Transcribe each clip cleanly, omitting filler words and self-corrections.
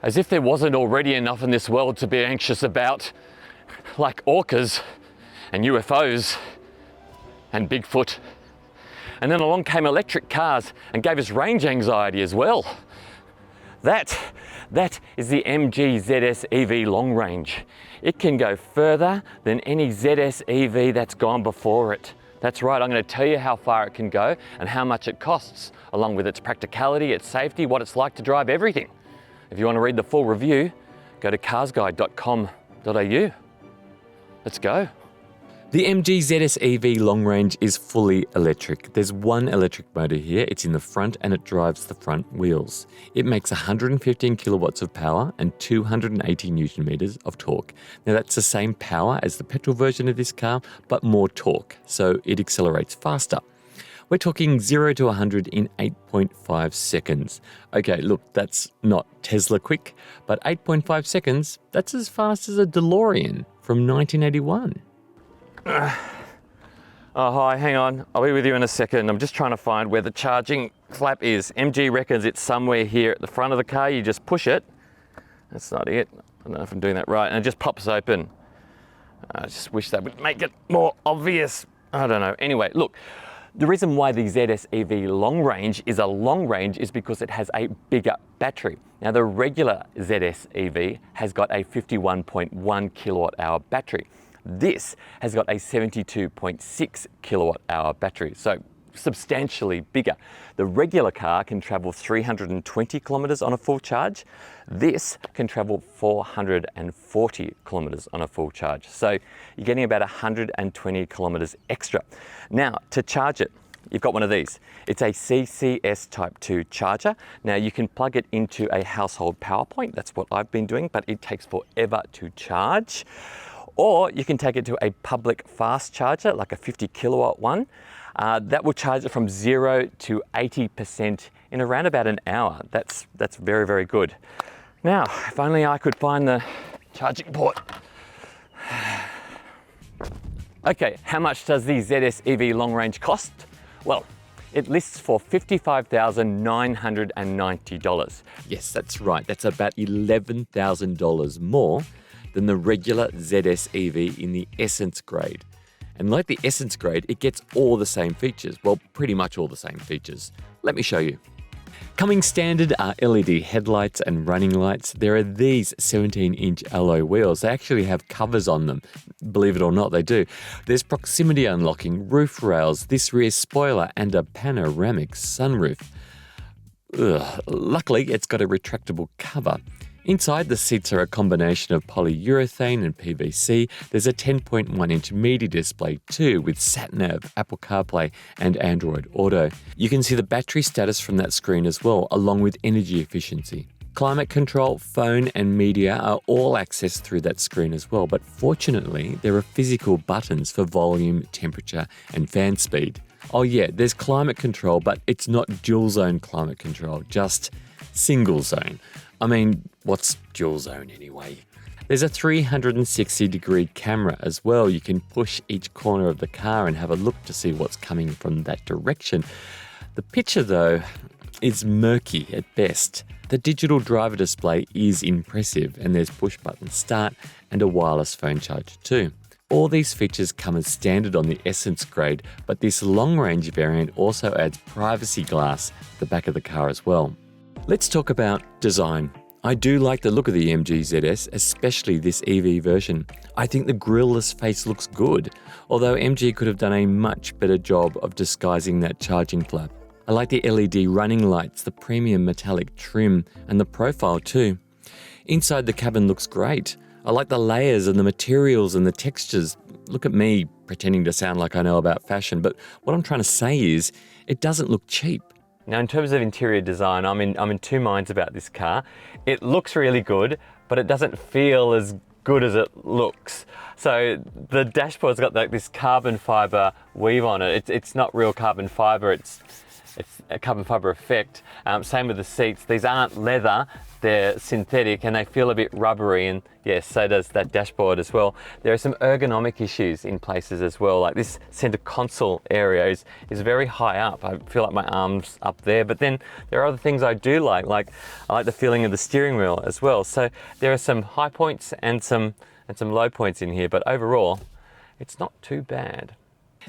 As if there wasn't already enough in this world to be anxious about, like orcas and UFOs and Bigfoot. And then along came electric cars and gave us range anxiety as well. That is the MG ZS EV long range. It can go further than any ZS EV that's gone before it. That's right, I'm going to tell you how far it can go and how much it costs, along with its practicality, its safety, what it's like to drive, everything. If you want to read the full review, go to carsguide.com.au. Let's go. The MG ZS EV long range is fully electric. There's one electric motor here, it's in the front and it drives the front wheels. It makes 115 kilowatts of power and 280 newton meters of torque. Now that's the same power as the petrol version of this car, but more torque, so it accelerates faster. We're talking 0 to 100 in 8.5 seconds. Okay, look, that's not Tesla quick, but 8.5 seconds, that's as fast as a DeLorean from 1981. Oh, hi, hang on. I'll be with you in a second. I'm just trying to find where the charging flap is. MG reckons it's somewhere here at the front of the car. You just push it. That's not it. I don't know if I'm doing that right. And it just pops open. I just wish that would make it more obvious. I don't know. Anyway, look. The reason why the ZS EV long range is a long range is because it has a bigger battery. Now the regular ZS EV has got a 51.1 kilowatt hour battery. This has got a 72.6 kilowatt hour battery, so substantially bigger. The regular car can travel 320 kilometers on a full charge. This can travel 440 kilometers on a full charge. So you're getting about 120 kilometers extra. Now, to charge it, you've got one of these. It's a CCS Type 2 charger. Now you can plug it into a household power point. That's what I've been doing, but it takes forever to charge. Or you can take it to a public fast charger, like a 50 kilowatt one. That will charge it from 0 to 80% in around about an hour. That's very, very good. Now, if only I could find the charging port. Okay, how much does the ZS EV long range cost? Well, it lists for $55,990. Yes, that's right. That's about $11,000 more than the regular ZS EV in the Essence grade. And like the Essence grade, it gets all the same features. Well, pretty much all the same features. Let me show you. Coming standard are LED headlights and running lights. There are these 17-inch alloy wheels. They actually have covers on them. Believe it or not, they do. There's proximity unlocking, roof rails, this rear spoiler, and a panoramic sunroof. Luckily, it's got a retractable cover. Inside, the seats are a combination of polyurethane and PVC. There's a 10.1-inch media display too, with SatNav, Apple CarPlay, and Android Auto. You can see the battery status from that screen as well, along with energy efficiency. Climate control, phone, and media are all accessed through that screen as well, but fortunately, there are physical buttons for volume, temperature, and fan speed. Oh yeah, there's climate control, but it's not dual zone climate control, just single zone. I mean, what's dual zone anyway? There's a 360-degree camera as well. You can push each corner of the car and have a look to see what's coming from that direction. The picture, though, is murky at best. The digital driver display is impressive, and there's push-button start and a wireless phone charger too. All these features come as standard on the Essence grade, but this long-range variant also adds privacy glass at the back of the car as well. Let's talk about design. I do like the look of the MG ZS, especially this EV version. I think the grille-less face looks good, although MG could have done a much better job of disguising that charging flap. I like the LED running lights, the premium metallic trim, and the profile too. Inside the cabin looks great. I like the layers and the materials and the textures. Look at me pretending to sound like I know about fashion, but what I'm trying to say is it doesn't look cheap. Now, in terms of interior design, I'm in two minds about this car. It looks really good, but it doesn't feel as good as it looks. So the dashboard's got like this carbon fiber weave on it. It's not real carbon fiber. It's a carbon fiber effect. Same with the seats. These aren't leather, they're synthetic and they feel a bit rubbery, and yes, so does that dashboard as well. There are some ergonomic issues in places as well, like this center console area is very high up. I feel like my arm's up there, but then there are other things I do like I like the feeling of the steering wheel as well. So there are some high points and some low points in here, but overall, it's not too bad.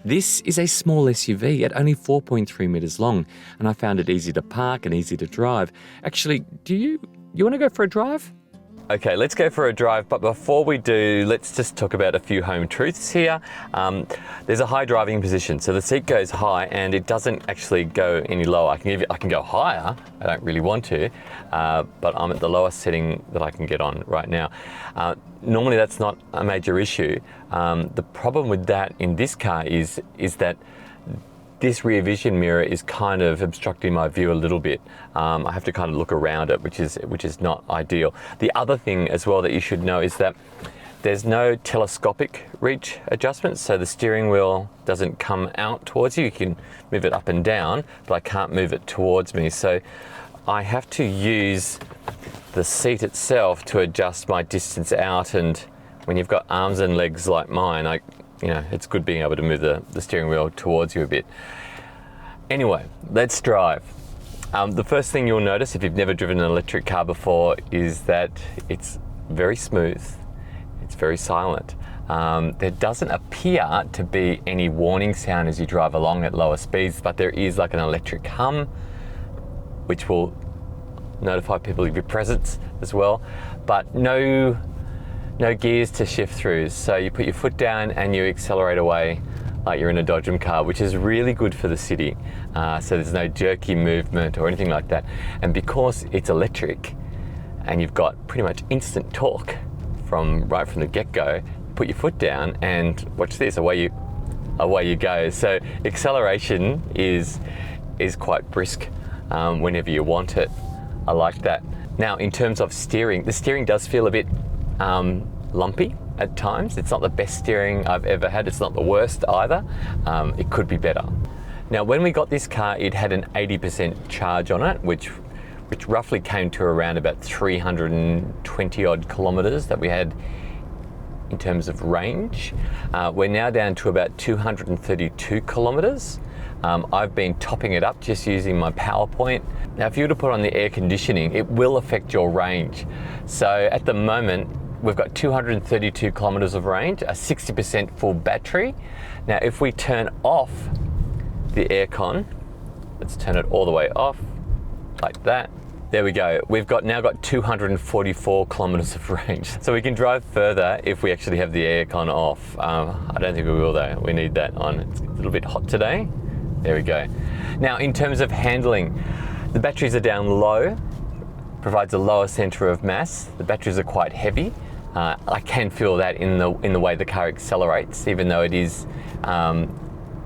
This is a small SUV at only 4.3 metres long, and I found it easy to park and easy to drive. Actually, do you want to go for a drive? Okay, let's go for a drive, but before we do, let's just talk about a few home truths here. There's a high driving position, so the seat goes high and it doesn't actually go any lower. I can go higher, I don't really want to, but I'm at the lowest setting that I can get on right now. Normally that's not a major issue. The problem with that in this car is that this rear vision mirror is kind of obstructing my view a little bit. I have to kind of look around it, which is not ideal. The other thing as well that you should know is that there's no telescopic reach adjustment, so the steering wheel doesn't come out towards you. You can move it up and down, but I can't move it towards me. So I have to use the seat itself to adjust my distance out, and when you've got arms and legs like mine, it's good being able to move the steering wheel towards you a bit. Anyway, let's drive. The first thing you'll notice if you've never driven an electric car before is that it's very smooth, it's very silent. There doesn't appear to be any warning sound as you drive along at lower speeds, but there is like an electric hum, which will notify people of your presence as well, but no gears to shift through. So you put your foot down and you accelerate away like you're in a Dodgem car, which is really good for the city. So there's no jerky movement or anything like that. And because it's electric and you've got pretty much instant torque right from the get-go, put your foot down and watch this, away you go. So acceleration is quite brisk whenever you want it. I like that. Now, in terms of steering, the steering does feel a bit lumpy at times. It's not the best steering I've ever had. It's not the worst either. It could be better. Now, when we got this car, it had an 80% charge on it, which roughly came to around about 320 odd kilometers that we had in terms of range. We're now down to about 232 kilometers. I've been topping it up just using my PowerPoint. Now, if you were to put on the air conditioning, it will affect your range. So at the moment, we've got 232 kilometers of range, a 60% full battery. Now, if we turn off the aircon, let's turn it all the way off, like that. There we go. We've now got 244 kilometers of range. So we can drive further if we actually have the aircon off. I don't think we will though. We need that on. It's a little bit hot today. There we go. Now, in terms of handling, the batteries are down low, provides a lower center of mass. The batteries are quite heavy. I can feel that in the way the car accelerates, even though it is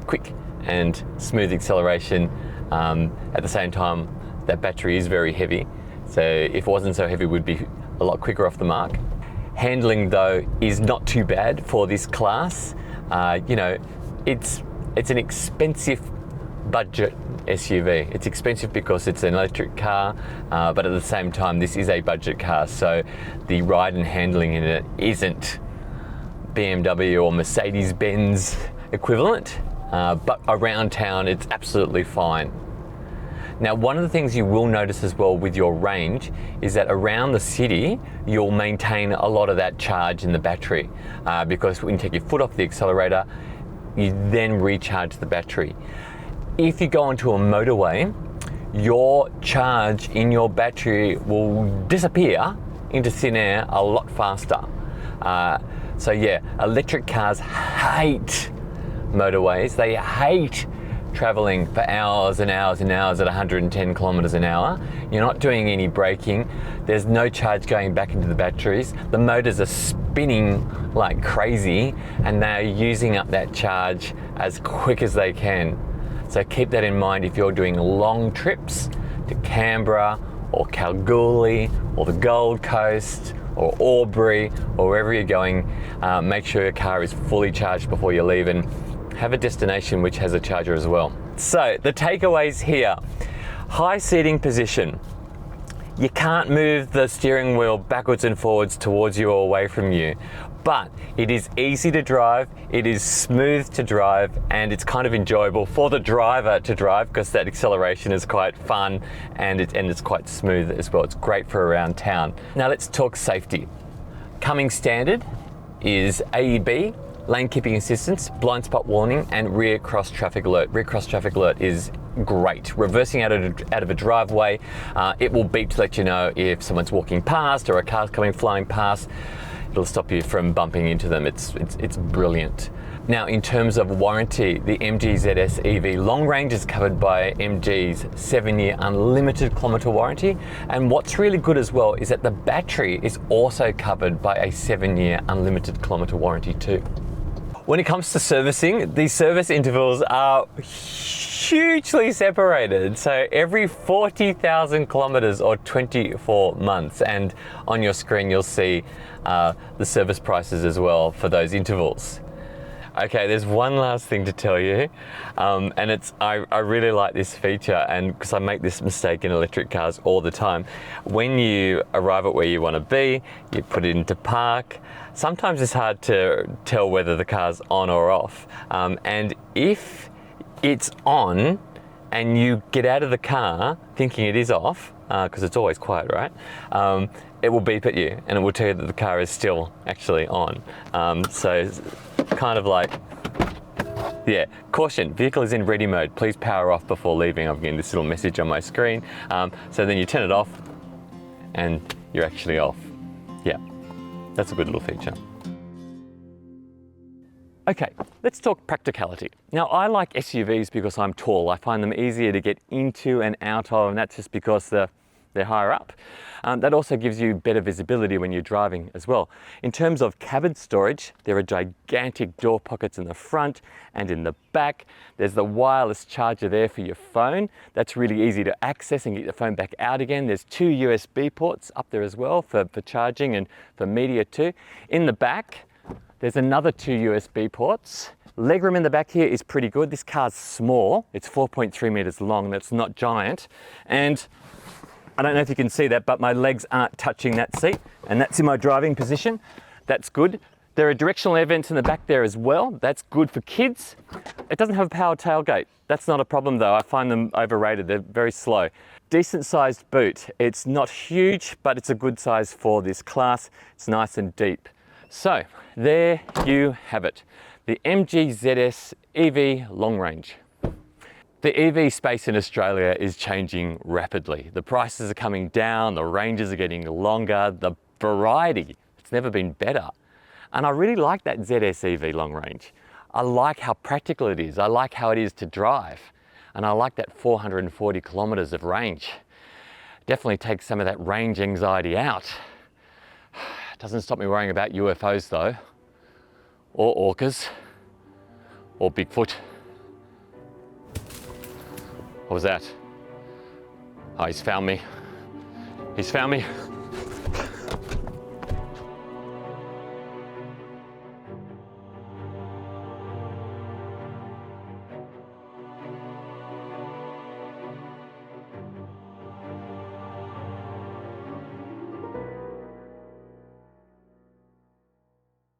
quick and smooth acceleration. At the same time, that battery is very heavy. So if it wasn't so heavy, we'd be a lot quicker off the mark. Handling though is not too bad for this class. It's an expensive budget SUV. It's expensive because it's an electric car, but at the same time, this is a budget car, so the ride and handling in it isn't BMW or Mercedes-Benz equivalent, but around town, it's absolutely fine. Now, one of the things you will notice as well with your range is that around the city, you'll maintain a lot of that charge in the battery, because when you take your foot off the accelerator, you then recharge the battery. If you go onto a motorway, your charge in your battery will disappear into thin air a lot faster. So yeah, electric cars hate motorways. They hate traveling for hours and hours and hours at 110 kilometers an hour. You're not doing any braking. There's no charge going back into the batteries. The motors are spinning like crazy and they're using up that charge as quick as they can. So keep that in mind if you're doing long trips to Canberra or Kalgoorlie or the Gold Coast or Albury or wherever you're going. Make sure your car is fully charged before you leave and have a destination which has a charger as well. So the takeaways here, high seating position. You can't move the steering wheel backwards and forwards towards you or away from you, but it is easy to drive, it is smooth to drive, and it's kind of enjoyable for the driver to drive because that acceleration is quite fun and it's quite smooth as well. It's great for around town. Now let's talk safety. Coming standard is AEB, lane keeping assistance, blind spot warning, and rear cross traffic alert. Rear cross traffic alert is great. Reversing out of a driveway, it will beep to let you know if someone's walking past or a car's coming flying past. It'll stop you from bumping into them. It's brilliant. Now, in terms of warranty, the MG ZS EV long range is covered by MG's 7-year unlimited kilometre warranty. And what's really good as well is that the battery is also covered by a 7-year unlimited kilometre warranty too. When it comes to servicing, the service intervals are hugely separated. So every 40,000 kilometers or 24 months. And on your screen, you'll see the service prices as well for those intervals. Okay, there's one last thing to tell you, and it's I really like this feature, and because I make this mistake in electric cars all the time. When you arrive at where you want to be, you put it into park. Sometimes it's hard to tell whether the car's on or off, and if it's on and you get out of the car thinking it is off, because it's always quiet, right? It will beep at you and it will tell you that the car is still actually on. So it's kind of like, yeah, caution, vehicle is in ready mode. Please power off before leaving. I'm getting this little message on my screen. So then you turn it off and you're actually off. Yeah, that's a good little feature. Okay, let's talk practicality. Now, I like SUVs because I'm tall. I find them easier to get into and out of, and that's just because they're higher up. That also gives you better visibility when you're driving as well. In terms of cabin storage, there are gigantic door pockets in the front and in the back. There's the wireless charger there for your phone. That's really easy to access and get the phone back out again. There's 2 USB ports up there as well for charging and for media too. In the back, there's another 2 USB ports. Legroom in the back here is pretty good. This car's small. It's 4.3 meters long. That's not giant. And I don't know if you can see that, but my legs aren't touching that seat, and that's in my driving position. That's good. There are directional air vents in the back there as well. That's good for kids. It doesn't have a power tailgate. That's not a problem though. I find them overrated. They're very slow. Decent sized boot. It's not huge, but it's a good size for this class. It's nice and deep. So there you have it. The MG ZS EV long range. The EV space in Australia is changing rapidly. The prices are coming down, the ranges are getting longer, the variety, it's never been better. And I really like that ZS EV long range. I like how practical it is. I like how it is to drive. And I like that 440 kilometers of range. Definitely takes some of that range anxiety out. Doesn't stop me worrying about UFOs though, or orcas, or Bigfoot. What was that? Oh, he's found me. He's found me.